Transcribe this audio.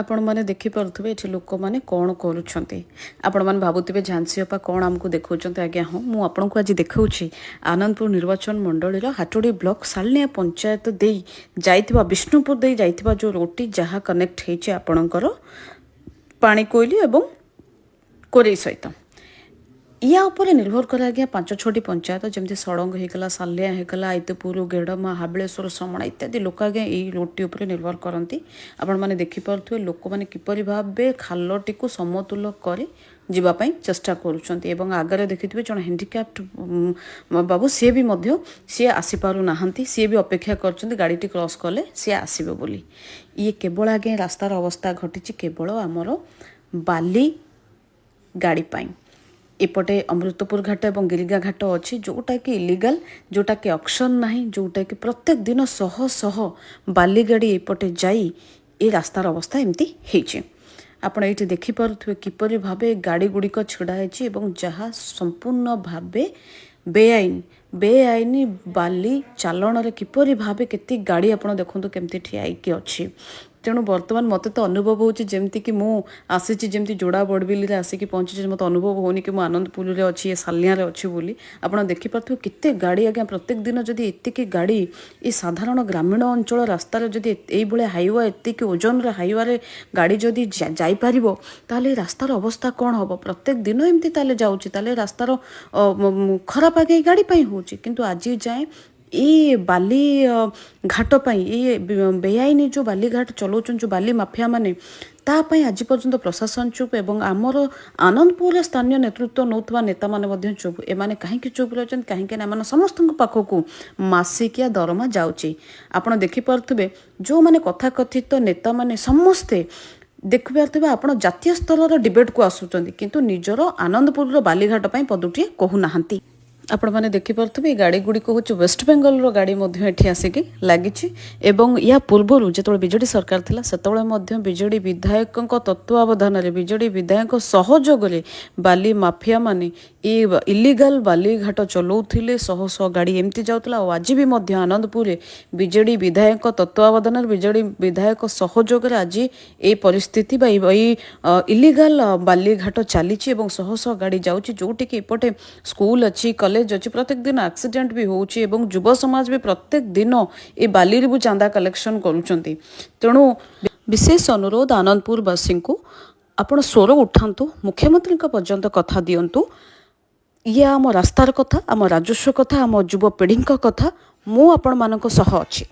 आपण मैंने देखिपे ये लोक मैंने कौन कर भावुवे झांसी अपा कौन आमको देखा आज्ञा हाँ मुझे आज देखा आनंदपुर निर्वाचन मंडल हाटोड़ी ब्लॉक सालनिया पंचायत दे जाइथिबा विष्णुपुर दे जाइथिबा जो रोटी जहाँ कनेक्ट होती आपणकर पानी कोइली एवं कोरेई सहित या उपर निर्भर कर आज्ञा 5-6टी पंचायत जमी सड़ंग होगला सालिया होगला आईतपुर गेड़मा हाबलेश्वर समणा इत्यादि लोक आज्ञा यही रोटी उपर निर्भर करती आपण मैंने देखिपे लोक मैंने किपरि भावे खालटी को समतुल कर जीवाई चेष्टा करुँच आगे देखिए जन हैंडिक्याप्ट बाबू सी भी सी आसीपार सी भी अपेक्षा कर गाड़ी क्रॉस कले सी आसबे बोली ये केवल आज्ञा रास्तार अवस्था घटी केवल आमर बाली गाड़ी पाई एपटे अमृतपुर घाट और गिरिगा घाट अच्छी जोटा कि इलिगाल जोटा कि ऑक्शन नहीं जोटा कि प्रत्येक दिन शह शह बाली गाड़ी एपटे जाई ए रास्तार अवस्था एमती होइछि आपण ये देखिपे किपरि भावे गाड़ी गुड़िक छिड़ाई जहाँ संपूर्ण भावे बेआईन बाली चालन किपरि भावे केती गाड़ी आपण देखु केमती ठियाई अच्छी तेणु बर्तमान मत तो अनुभव होमती कि मुझे जमी जोड़ा बड़बिल आसिक पहुँची मत अनुभव होनी कि आनंदपुर अच्छी ये सालिया अच्छी बोली आपड़ देखिपे केते गाड़ी आज्ञा प्रत्येक दिन जदि एतिकी गाड़ी ये साधारण ग्रामीण अंचल रास्तार जदि ये हाइवा एतिकी ओजन हाइवे गाड़ी जदि जापर ताले रास्तार अवस्था कौन हम प्रत्येक दिन एमती ताले जाऊँगी रास्तार खराब आगे गाड़ी पाई होची किंतु आज जाए ये बाली घाट पाई ये बेआईन जो बाली घाट चलाउछन जो बाली माफिया माने तापाई आज पर्यंत प्रशासन चुप एवं आमर आनंदपुर स्थानीय नेतृत्व नौथवा नेता माने चुप एमाने कहीं चुप रही कहीं समस्त पाखक मासिकिया दरमा जाऊँगी आपड़ देखिपे जो मैंने कथाकथित नेता माने समस्ते देखिपे आप जातीय स्तर डिबेट को आसुचंदी किंतु निजर आनंदपुर बालीघाट पाई पदुटिए कहूना आपण मैंने देखिपे गाड़ी गुड़िक हूँ वेस्ट बेंगल गाड़ी आसिक लगी या पूर्वर जो बीजेडी सरकार थिला सेतबेले बीजेडी विधायक तत्वावधान बीजेडी विधायक सहयोग बाली माफिया माने ये इलिगाल बाली घाट चलाउथिले शह शह गाड़ी एमती जाउतला और आज भी आनंदपुर बीजेडी विधायक तत्वावधान बीजेडी विधायक सहयोग आज ये परिस्थिति इलिगाल बाली घाट चली शह शह गाड़ी जाउची जोटी कि एपटे स्कूल अच्छी कॉलेज अच्छी प्रत्येक दिन एक्सीडेंट भी होउची एवं युव समाज भी प्रत्येक दिन ये बाली भी चांदा कलेक्शन करुचंती तेणु विशेष अनुरोध आनंदपुर वासी को आपण स्वर उठांतु मुख्यमंत्री पर्यंत कथा दियंतु ये आम रास्तार कथा आम राजस्व कथा आम युवपीढ़ी कथा मु आपण मानक सह अछि।